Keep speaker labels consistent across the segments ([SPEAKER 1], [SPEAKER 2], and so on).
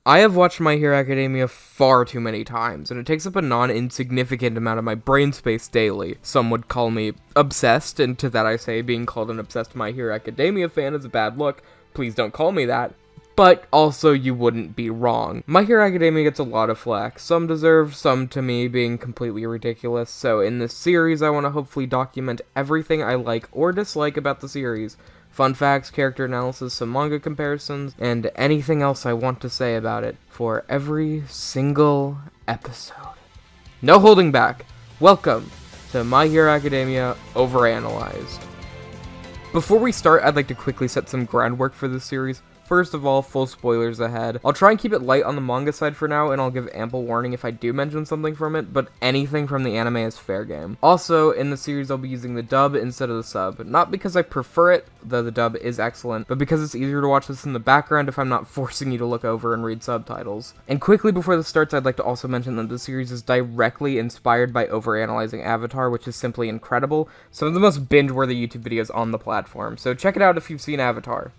[SPEAKER 1] I have watched My Hero Academia far too many times, and it takes up a non-insignificant amount of my brain space daily. Some would call me obsessed, and to that I say being called an obsessed My Hero Academia fan is a bad look. Please don't call me that. But also, you wouldn't be wrong. My Hero Academia gets a lot of flack. Some deserve, some to me being completely ridiculous. So in this series, I want to hopefully document everything I like or dislike about the series. Fun facts, character analysis, some manga comparisons, and anything else I want to say about it for every single episode. No holding back. Welcome to My Hero Academia Overanalyzed. Before we start, I'd like to quickly set some groundwork for this series. First of all, full spoilers ahead. I'll try and keep it light on the manga side for now, and I'll give ample warning if I do mention something from it, but anything from the anime is fair game. Also, in the series I'll be using the dub instead of the sub. Not because I prefer it, though the dub is excellent, but because it's easier to watch this in the background if I'm not forcing you to look over and read subtitles. And quickly before this starts, I'd like to also mention that the series is directly inspired by overanalyzing Avatar, which is simply incredible. Some of the most binge-worthy YouTube videos on the platform, so check it out if you've seen Avatar.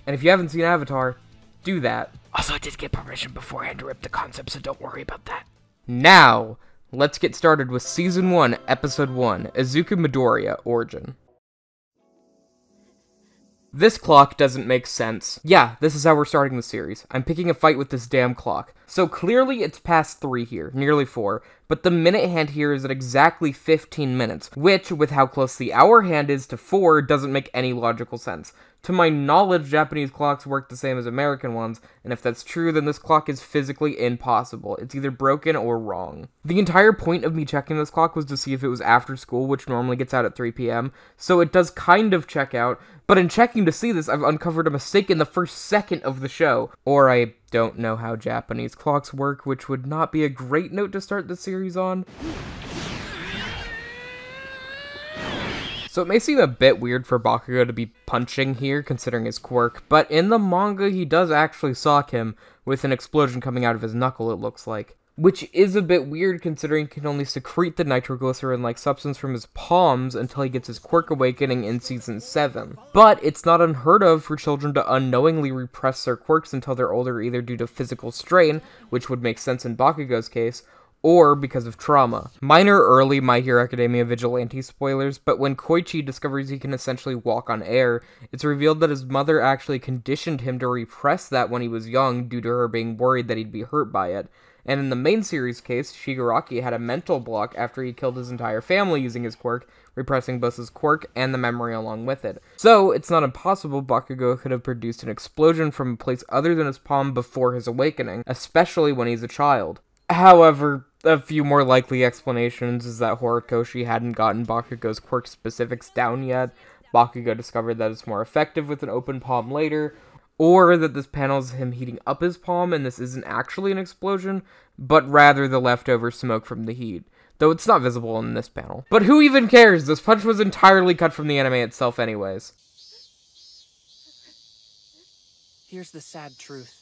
[SPEAKER 1] And if you haven't seen Avatar, do that. Also, I did get permission beforehand to rip the concept, so don't worry about that. Now, let's get started with Season 1, Episode 1, Izuku Midoriya, Origin. This clock doesn't make sense. Yeah, this is how we're starting the series. I'm picking a fight with this damn clock. So clearly it's past 3 here, nearly 4, but the minute hand here is at exactly 15 minutes, which, with how close the hour hand is to 4, doesn't make any logical sense. To my knowledge, Japanese clocks work the same as American ones, and if that's true, then this clock is physically impossible. It's either broken or wrong. The entire point of me checking this clock was to see if it was after school, which normally gets out at 3 p.m., so it does kind of check out, but in checking to see this, I've uncovered a mistake in the first second of the show. Or I don't know how Japanese clocks work, which would not be a great note to start the series on. So it may seem a bit weird for Bakugo to be punching here, considering his quirk, but in the manga he does actually sock him, with an explosion coming out of his knuckle, it looks like. Which is a bit weird considering he can only secrete the nitroglycerin-like substance from his palms until he gets his quirk awakening in Season 7. But it's not unheard of for children to unknowingly repress their quirks until they're older, either due to physical strain, which would make sense in Bakugo's case, or because of trauma. Minor early My Hero Academia vigilante spoilers, but when Koichi discovers he can essentially walk on air, it's revealed that his mother actually conditioned him to repress that when he was young due to her being worried that he'd be hurt by it. And in the main series case, Shigaraki had a mental block after he killed his entire family using his quirk, repressing both his quirk and the memory along with it. So, it's not impossible Bakugo could have produced an explosion from a place other than his palm before his awakening, especially when he's a child. However, a few more likely explanations is that Horikoshi hadn't gotten Bakugo's quirk specifics down yet, Bakugo discovered that it's more effective with an open palm later, or that this panel is him heating up his palm and this isn't actually an explosion, but rather the leftover smoke from the heat, though it's not visible in this panel. But who even cares? This punch was entirely cut from the anime itself anyways.
[SPEAKER 2] Here's the sad truth.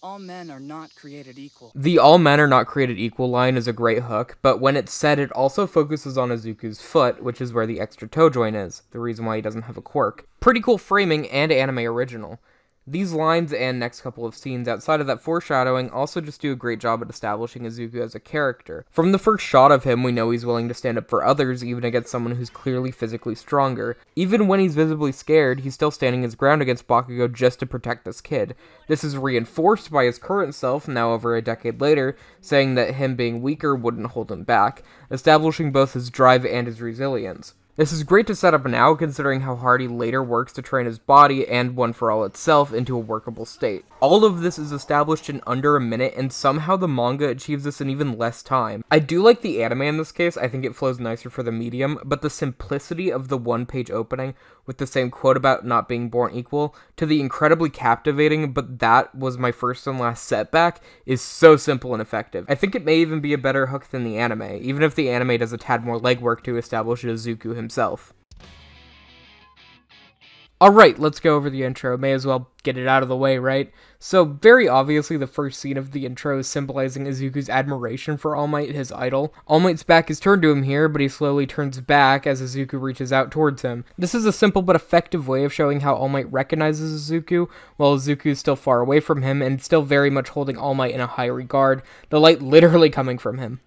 [SPEAKER 2] All men are not created equal.
[SPEAKER 1] The all men are not created equal line is a great hook, but when it's said, it also focuses on Izuku's foot, which is where the extra toe joint is, the reason why he doesn't have a quirk. Pretty cool framing and anime original. These lines and next couple of scenes outside of that foreshadowing also just do a great job at establishing Izuku as a character. From the first shot of him, we know he's willing to stand up for others, even against someone who's clearly physically stronger. Even when he's visibly scared, he's still standing his ground against Bakugo just to protect this kid. This is reinforced by his current self, now over a decade later, saying that him being weaker wouldn't hold him back, establishing both his drive and his resilience. This is great to set up now, considering how hard he later works to train his body, and One For All itself, into a workable state. All of this is established in under a minute, and somehow the manga achieves this in even less time. I do like the anime in this case, I think it flows nicer for the medium, but the simplicity of the one-page opening, with the same quote about not being born equal, to the incredibly captivating, but that was my first and last setback, is so simple and effective. I think it may even be a better hook than the anime, even if the anime does a tad more legwork to establish Izuku himself. Alright, let's go over the intro. May as well get it out of the way, right? So, very obviously, the first scene of the intro is symbolizing Izuku's admiration for All Might, his idol. All Might's back is turned to him here, but he slowly turns back as Izuku reaches out towards him. This is a simple but effective way of showing how All Might recognizes Izuku, while Izuku is still far away from him and still very much holding All Might in a high regard, the light literally coming from him.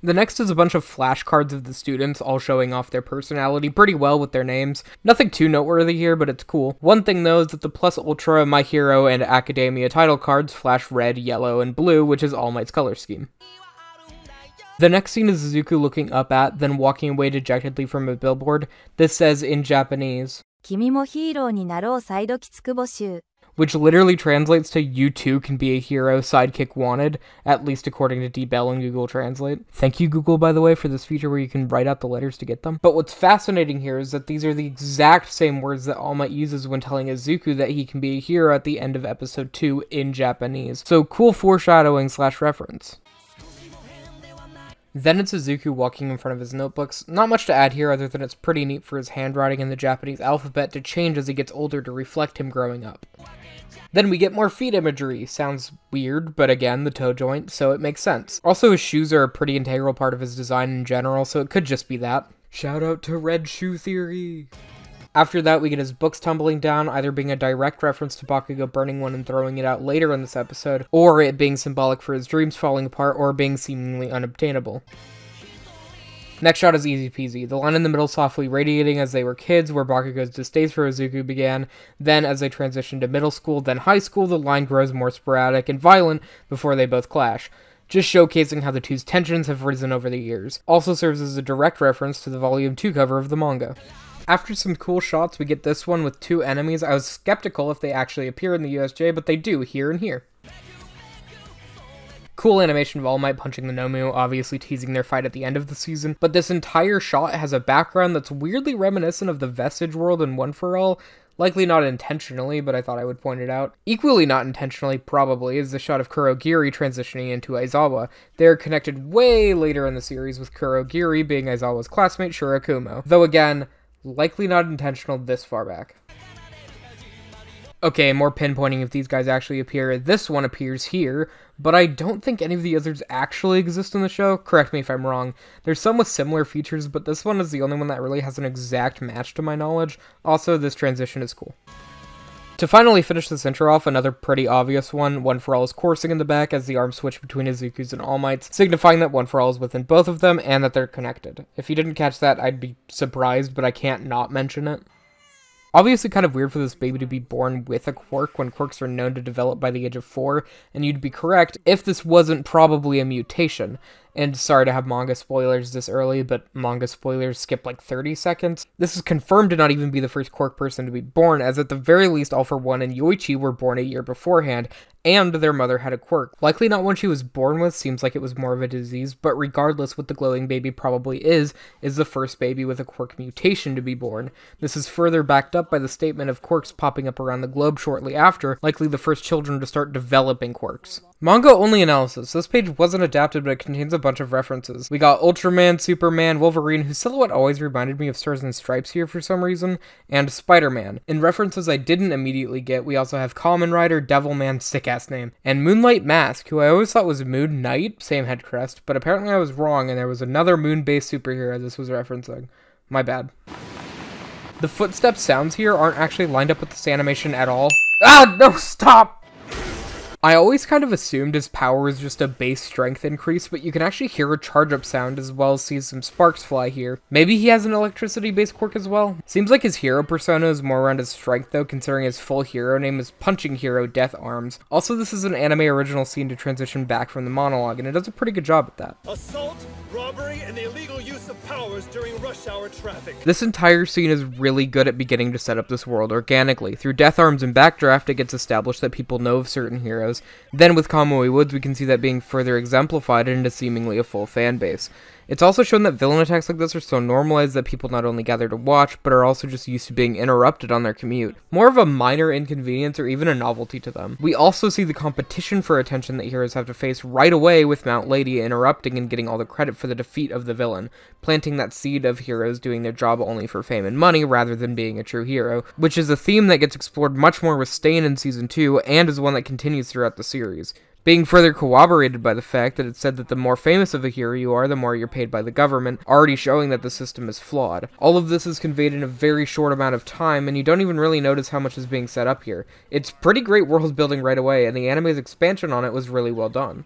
[SPEAKER 1] The next is a bunch of flashcards of the students, all showing off their personality pretty well with their names. Nothing too noteworthy here, but it's cool. One thing though is that the Plus Ultra, My Hero, and Academia title cards flash red, yellow, and blue, which is All Might's color scheme. The next scene is Izuku looking up at, then walking away dejectedly from a billboard. This says in Japanese,
[SPEAKER 3] 君もヒーローになろうサイドキツク募集
[SPEAKER 1] which literally translates to "You too can be a hero, sidekick wanted," at least according to D-Bell and Google Translate. Thank you, Google, by the way, for this feature where you can write out the letters to get them. But what's fascinating here is that these are the exact same words that All Might uses when telling Izuku that he can be a hero at the end of episode 2 in Japanese. So cool foreshadowing / reference. Then it's Izuku walking in front of his notebooks. Not much to add here other than it's pretty neat for his handwriting in the Japanese alphabet to change as he gets older to reflect him growing up. Then we get more feet imagery. Sounds weird, but again, the toe joint, so it makes sense. Also, his shoes are a pretty integral part of his design in general, so it could just be that. Shout out to Red Shoe Theory! After that, we get his books tumbling down, either being a direct reference to Bakugo burning one and throwing it out later in this episode, or it being symbolic for his dreams falling apart or being seemingly unobtainable. Next shot is easy peasy, the line in the middle softly radiating as they were kids, where Bakugo's distaste for Izuku began. Then, as they transition to middle school, then high school, the line grows more sporadic and violent before they both clash, just showcasing how the two's tensions have risen over the years. Also serves as a direct reference to the Volume 2 cover of the manga. After some cool shots, we get this one with two enemies. I was skeptical if they actually appear in the USJ, but they do, here and here. Cool animation of All Might punching the Nomu, obviously teasing their fight at the end of the season, but this entire shot has a background that's weirdly reminiscent of the Vestige world in One For All. Likely not intentionally, but I thought I would point it out. Equally not intentionally, probably, is the shot of Kurogiri transitioning into Aizawa. They're connected way later in the series, with Kurogiri being Aizawa's classmate Shirakumo. Though again, likely not intentional this far back. Okay, more pinpointing if these guys actually appear. This one appears here, but I don't think any of the others actually exist in the show. Correct me if I'm wrong. There's some with similar features, but this one is the only one that really has an exact match to my knowledge. Also, this transition is cool. To finally finish this intro off, another pretty obvious one. One For All is coursing in the back as the arms switch between Izuku's and All Might's, signifying that One For All is within both of them and that they're connected. If you didn't catch that, I'd be surprised, but I can't not mention it. Obviously kind of weird for this baby to be born with a quirk when quirks are known to develop by the age of 4, and you'd be correct if this wasn't probably a mutation. And sorry to have manga spoilers this early, but manga spoilers skip like 30 seconds. This is confirmed to not even be the first quirk person to be born, as at the very least All For One and Yoichi were born a year beforehand, and their mother had a quirk. Likely not one she was born with, seems like it was more of a disease, but regardless, what the glowing baby probably is the first baby with a quirk mutation to be born. This is further backed up by the statement of quirks popping up around the globe shortly after, likely the first children to start developing quirks. Manga only analysis. This page wasn't adapted, but it contains a bunch of references. We got Ultraman, Superman, Wolverine, whose silhouette always reminded me of Stars and Stripes here for some reason, and Spider-Man. In references I didn't immediately get, we also have Kamen Rider, Devilman, sick-ass name, and Moonlight Mask, who I always thought was Moon Knight, same head crest, but apparently I was wrong and there was another moon-based superhero this was referencing. My bad. The footstep sounds here aren't actually lined up with this animation at all. Ah, no, stop! I always kind of assumed his power was just a base strength increase, but you can actually hear a charge-up sound as well as see some sparks fly here. Maybe he has an electricity-based quirk as well? Seems like his hero persona is more around his strength though, considering his full hero name is Punching Hero Death Arms. Also, this is an anime original scene to transition back from the monologue, and it does a pretty good job at that.
[SPEAKER 4] Assault, robbery, and the illegal use of powers during rush hour traffic.
[SPEAKER 1] This entire scene is really good at beginning to set up this world organically. Through Death Arms and Backdraft, it gets established that people know of certain heroes. Then with Kamui Woods, we can see that being further exemplified into seemingly a full fan base. It's also shown that villain attacks like this are so normalized that people not only gather to watch, but are also just used to being interrupted on their commute. More of a minor inconvenience or even a novelty to them. We also see the competition for attention that heroes have to face right away, with Mount Lady interrupting and getting all the credit for the defeat of the villain, planting that seed of heroes doing their job only for fame and money rather than being a true hero, which is a theme that gets explored much more with Stain in Season 2 and is one that continues throughout the series, being further corroborated by the fact that it's said that the more famous of a hero you are, the more you're paid by the government, already showing that the system is flawed. All of this is conveyed in a very short amount of time, and you don't even really notice how much is being set up here. It's pretty great world building right away, and the anime's expansion on it was really well done.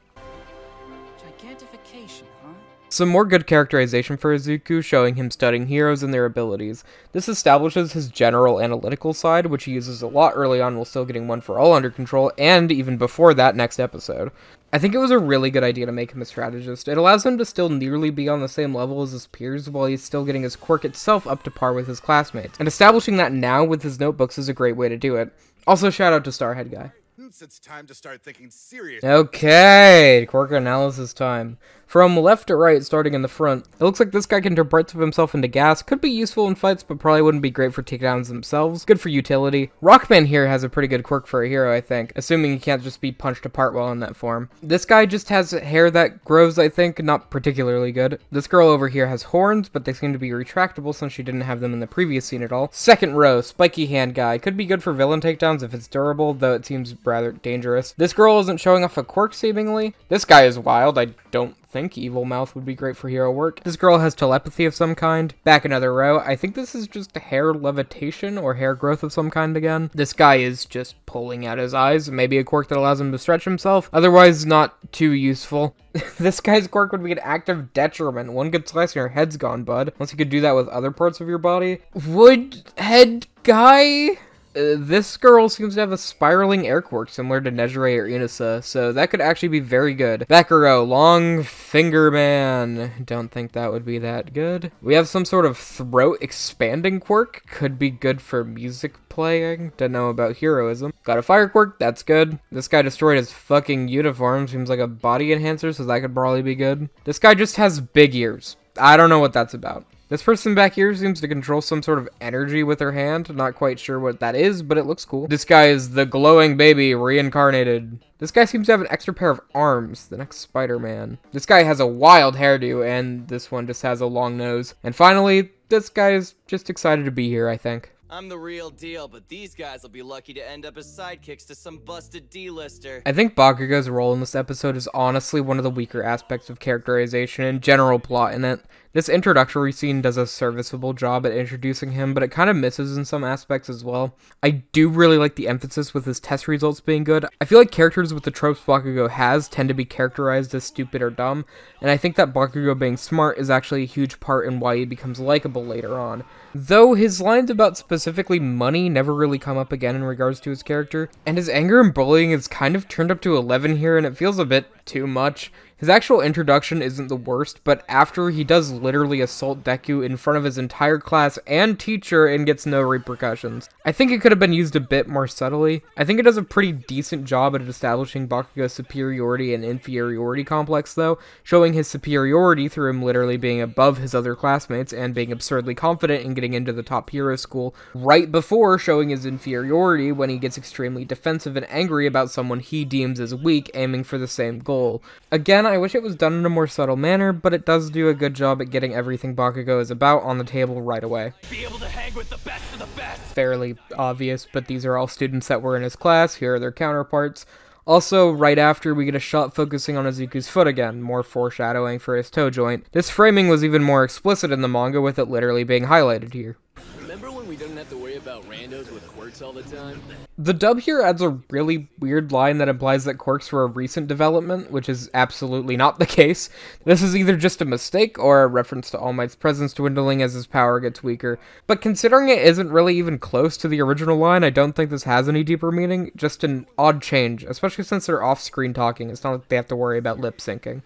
[SPEAKER 2] Gigantification, huh?
[SPEAKER 1] Some more good characterization for Izuku, showing him studying heroes and their abilities. This establishes his general analytical side, which he uses a lot early on while still getting One for All under control, and even before that next episode. I think it was a really good idea to make him a strategist. It allows him to still nearly be on the same level as his peers while he's still getting his quirk itself up to par with his classmates. And establishing that now with his notebooks is a great way to do it. Also, shout out to Starhead Guy.
[SPEAKER 5] It's time to start thinking seriously.
[SPEAKER 1] Okay, quirk analysis time. From left to right, starting in the front, it looks like this guy can turn parts of himself into gas. Could be useful in fights, but probably wouldn't be great for takedowns themselves. Good for utility. Rockman here has a pretty good quirk for a hero, I think, assuming he can't just be punched apart while in that form. This guy just has hair that grows, I think, not particularly good. This girl over here has horns, but they seem to be retractable since she didn't have them in the previous scene at all. Second row, spiky hand guy. Could be good for villain takedowns if it's durable, though it seems rather dangerous. This girl isn't showing off a quirk, seemingly. This guy is wild. I don't think Evil Mouth would be great for hero work. This girl has telepathy of some kind. Back another row. I think this is just hair levitation or hair growth of some kind again. This guy is just pulling out his eyes. Maybe a quirk that allows him to stretch himself. Otherwise, not too useful. This guy's quirk would be an active detriment. One good slice and your head's gone, bud. Unless you could do that with other parts of your body. Wood head guy? This girl seems to have a spiraling air quirk similar to Nejire or Inasa, so that could actually be very good. Back row, long finger man. Don't think that would be that good. We have some sort of throat expanding quirk. Could be good for music playing. Don't know about heroism. Got a fire quirk, that's good. This guy destroyed his fucking uniform. Seems like a body enhancer, so that could probably be good. This guy just has big ears. I don't know what that's about. This person back here seems to control some sort of energy with her hand. Not quite sure what that is, but it looks cool. This guy is the glowing baby reincarnated. This guy seems to have an extra pair of arms, the next Spider-Man. This guy has a wild hairdo, and this one just has a long nose. And finally, this guy is just excited to be here, I think.
[SPEAKER 6] I'm the real deal, but these guys will be lucky to end up as sidekicks to some busted D-lister.
[SPEAKER 1] I think Bakugo's role in this episode is honestly one of the weaker aspects of characterization and general plot in it. This introductory scene does a serviceable job at introducing him, but it kind of misses in some aspects as well. I do really like the emphasis with his test results being good. I feel like characters with the tropes Bakugo has tend to be characterized as stupid or dumb, and I think that Bakugo being smart is actually a huge part in why he becomes likable later on. Though his lines about specifically money never really come up again in regards to his character, and his anger and bullying is kind of turned up to 11 here, and it feels a bit too much. His actual introduction isn't the worst, but after he does literally assault Deku in front of his entire class and teacher and gets no repercussions. I think it could have been used a bit more subtly. I think it does a pretty decent job at establishing Bakugo's superiority and inferiority complex though, showing his superiority through him literally being above his other classmates and being absurdly confident in getting into the top hero school, right before showing his inferiority when he gets extremely defensive and angry about someone he deems as weak, aiming for the same goal. Again, I wish it was done in a more subtle manner, but it does do a good job at getting everything Bakugo is about on the table right away.
[SPEAKER 4] Be able to hang with the best of the best.
[SPEAKER 1] Fairly obvious, but these are all students that were in his class. Here are their counterparts. Also, right after, we get a shot focusing on Izuku's foot again, more foreshadowing for his toe joint. This framing was even more explicit in the manga, with it literally being highlighted here.
[SPEAKER 6] Remember when we didn't have to worry about randos with quirks all the time?
[SPEAKER 1] The dub here adds a really weird line that implies that quirks were a recent development, which is absolutely not the case. This is either just a mistake or a reference to All Might's presence dwindling as his power gets weaker. But considering it isn't really even close to the original line, I don't think this has any deeper meaning, just an odd change, especially since they're off-screen talking. It's not like they have to worry about lip syncing.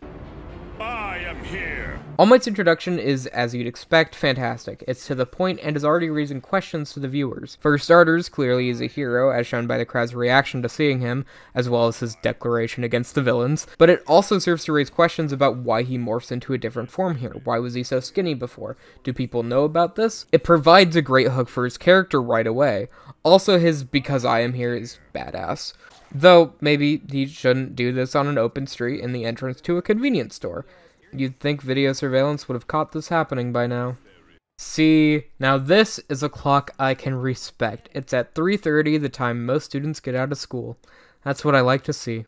[SPEAKER 4] I am here.
[SPEAKER 1] All Might's introduction is, as you'd expect, fantastic. It's to the point and is already raising questions to the viewers. For starters, clearly he's a hero, as shown by the crowd's reaction to seeing him, as well as his declaration against the villains, but it also serves to raise questions about why he morphs into a different form here. Why was he so skinny before? Do people know about this? It provides a great hook for his character right away. Also, his "because I am here" is badass. Though, maybe he shouldn't do this on an open street in the entrance to a convenience store. You'd think video surveillance would have caught this happening by now. See, now this is a clock I can respect. It's at 3:30, the time most students get out of school. That's what I like to see.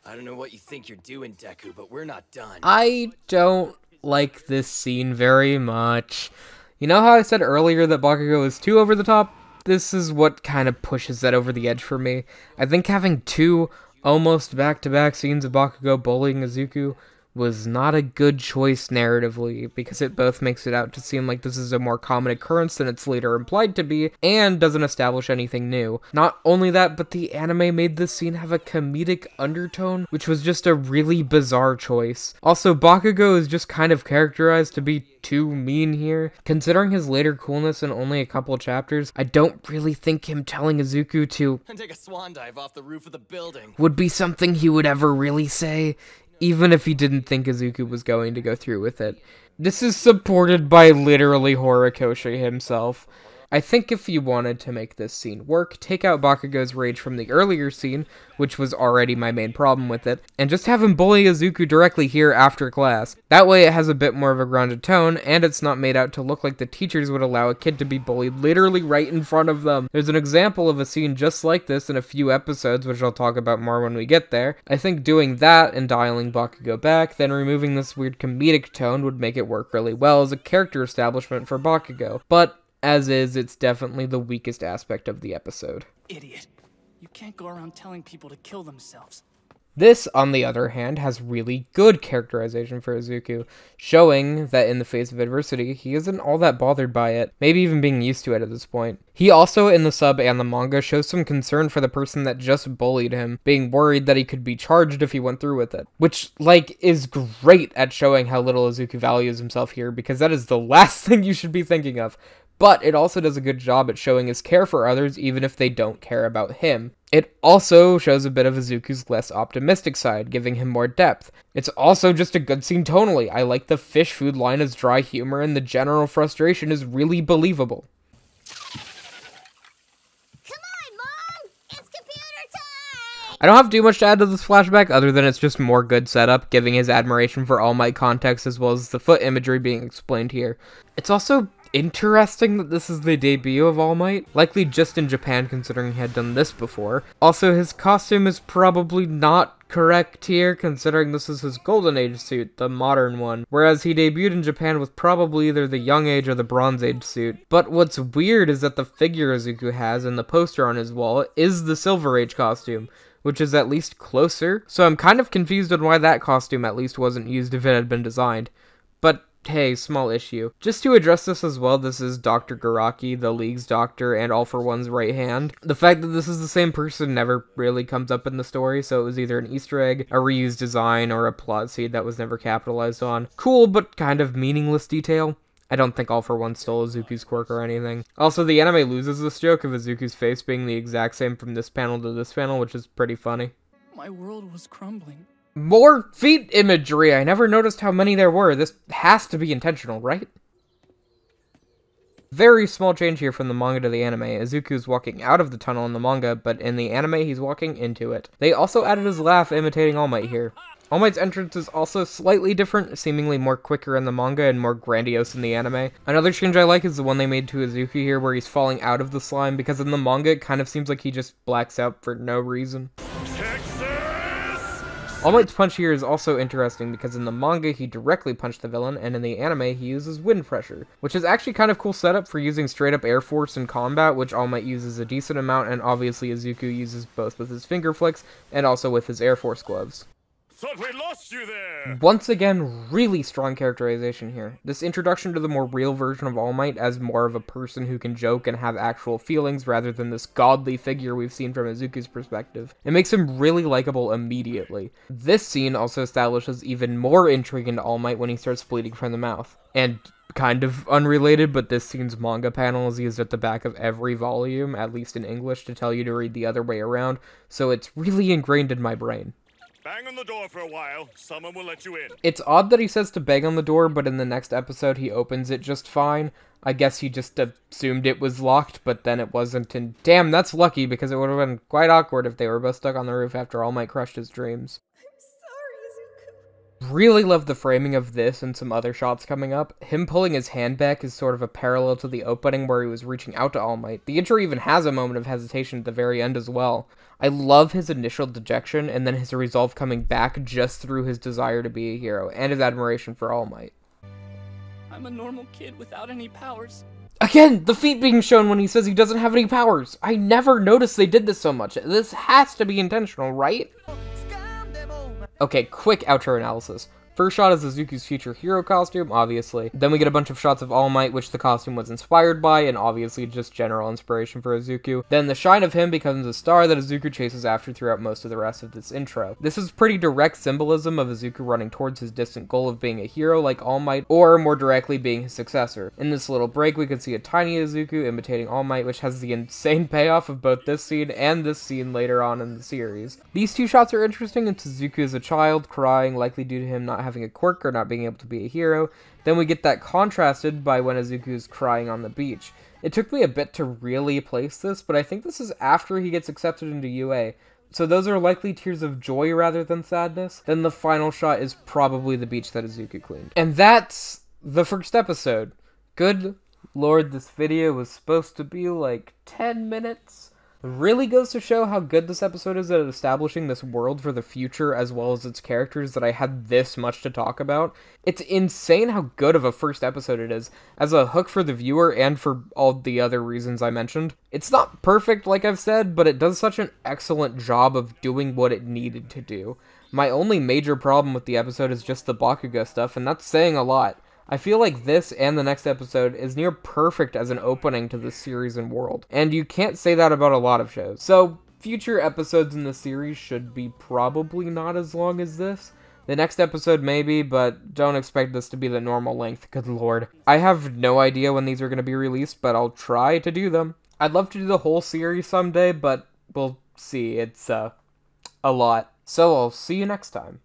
[SPEAKER 6] I don't know what you think you're doing, Deku, but we're not done.
[SPEAKER 1] I don't like this scene very much. You know how I said earlier that Bakugo is too over the top? This is what kind of pushes that over the edge for me. I think having two almost back-to-back scenes of Bakugo bullying Izuku was not a good choice narratively, because it both makes it out to seem like this is a more common occurrence than it's later implied to be, and doesn't establish anything new. Not only that, but the anime made this scene have a comedic undertone, which was just a really bizarre choice. Also, Bakugo is just kind of characterized to be too mean here. Considering his later coolness in only a couple chapters, I don't really think him telling Izuku to
[SPEAKER 6] take a swan dive off the roof of the building
[SPEAKER 1] would be something he would ever really say, even if he didn't think Izuku was going to go through with it. This is supported by literally Horikoshi himself. I think if you wanted to make this scene work, take out Bakugo's rage from the earlier scene, which was already my main problem with it, and just have him bully Izuku directly here after class. That way it has a bit more of a grounded tone, and it's not made out to look like the teachers would allow a kid to be bullied literally right in front of them. There's an example of a scene just like this in a few episodes, which I'll talk about more when we get there. I think doing that and dialing Bakugo back, then removing this weird comedic tone would make it work really well as a character establishment for Bakugo. But as is, it's definitely the weakest aspect of the episode.
[SPEAKER 2] Idiot. You can't go around telling people to kill themselves.
[SPEAKER 1] This, on the other hand, has really good characterization for Izuku, showing that in the face of adversity, he isn't all that bothered by it, maybe even being used to it at this point. He also, in the sub and the manga, shows some concern for the person that just bullied him, being worried that he could be charged if he went through with it. Which, is great at showing how little Izuku values himself here, because that is the last thing you should be thinking of. But it also does a good job at showing his care for others even if they don't care about him. It also shows a bit of Izuku's less optimistic side, giving him more depth. It's also just a good scene tonally. I like the fish food line as dry humor, and the general frustration is really believable.
[SPEAKER 7] Come on, Mom! It's computer time!
[SPEAKER 1] I don't have too much to add to this flashback other than it's just more good setup, giving his admiration for All Might context as well as the foot imagery being explained here. It's also interesting that this is the debut of All Might, likely just in Japan considering he had done this before. Also, his costume is probably not correct here considering this is his Golden Age suit, the modern one, whereas he debuted in Japan with probably either the Young Age or the Bronze Age suit. But what's weird is that the figure Izuku has in the poster on his wall is the Silver Age costume, which is at least closer, so I'm kind of confused on why that costume at least wasn't used if it had been designed. But hey, small issue. Just to address this as well, this is Dr. Garaki, the League's doctor, and All For One's right hand. The fact that this is the same person never really comes up in the story, so it was either an Easter egg, a reused design, or a plot seed that was never capitalized on. Cool, but kind of meaningless detail. I don't think All For One stole Izuku's quirk or anything. Also, the anime loses this joke of Izuku's face being the exact same from this panel to this panel, which is pretty funny.
[SPEAKER 2] My world was crumbling.
[SPEAKER 1] More feet imagery! I never noticed how many there were. This has to be intentional, right? Very small change here from the manga to the anime. Izuku's walking out of the tunnel in the manga, but in the anime he's walking into it. They also added his laugh imitating All Might here. All Might's entrance is also slightly different, seemingly more quicker in the manga and more grandiose in the anime. Another change I like is the one they made to Izuku here where he's falling out of the slime, because in the manga it kind of seems like he just blacks out for no reason. All Might's punch here is also interesting because in the manga he directly punched the villain, and in the anime he uses wind pressure, which is actually kind of cool setup for using straight up air force in combat, which All Might uses a decent amount, and obviously Izuku uses both with his finger flicks and also with his air force gloves.
[SPEAKER 4] Thought we lost you there!
[SPEAKER 1] Once again, really strong characterization here. This introduction to the more real version of All Might as more of a person who can joke and have actual feelings rather than this godly figure we've seen from Izuku's perspective. It makes him really likable immediately. This scene also establishes even more intrigue into All Might when he starts bleeding from the mouth. And kind of unrelated, but this scene's manga panel is used at the back of every volume, at least in English, to tell you to read the other way around, so it's really ingrained in my brain.
[SPEAKER 4] Bang on the door for a while. Someone will let you in.
[SPEAKER 1] It's odd that he says to bang on the door, but in the next episode he opens it just fine. I guess he just assumed it was locked, but then it wasn't, and damn, that's lucky, because it would have been quite awkward if they were both stuck on the roof after All Might crushed his dreams. Really love the framing of this and some other shots coming up. Him pulling his hand back is sort of a parallel to the opening where he was reaching out to All Might. The intro even has a moment of hesitation at the very end as well. I love his initial dejection and then his resolve coming back just through his desire to be a hero and his admiration for All Might.
[SPEAKER 2] I'm a normal kid without any powers.
[SPEAKER 1] Again, the feet being shown when he says he doesn't have any powers. I never noticed they did this so much. This has to be intentional, right? Okay, quick outro analysis. First shot is Izuku's future hero costume, obviously. Then we get a bunch of shots of All Might, which the costume was inspired by, and obviously just general inspiration for Izuku. Then the shine of him becomes a star that Izuku chases after throughout most of the rest of this intro. This is pretty direct symbolism of Izuku running towards his distant goal of being a hero like All Might, or more directly being his successor. In this little break, we can see a tiny Izuku imitating All Might, which has the insane payoff of both this scene and this scene later on in the series. These two shots are interesting. It's Izuku as a child, crying, likely due to him not having a quirk or not being able to be a hero. Then we get that contrasted by when Izuku is crying on the beach. It took me a bit to really place this, but I think this is after he gets accepted into UA. So those are likely tears of joy rather than sadness. Then the final shot is probably the beach that Izuku cleaned. And that's the first episode. Good lord, this video was supposed to be like 10 minutes. Really goes to show how good this episode is at establishing this world for the future as well as its characters that I had this much to talk about. It's insane how good of a first episode it is, as a hook for the viewer and for all the other reasons I mentioned. It's not perfect, like I've said, but it does such an excellent job of doing what it needed to do. My only major problem with the episode is just the Bakugo stuff, and that's saying a lot. I feel like this and the next episode is near perfect as an opening to this series and world, and you can't say that about a lot of shows. So, future episodes in the series should be probably not as long as this. The next episode maybe, but don't expect this to be the normal length, good lord. I have no idea when these are going to be released, but I'll try to do them. I'd love to do the whole series someday, but we'll see. It's, a lot. So I'll see you next time.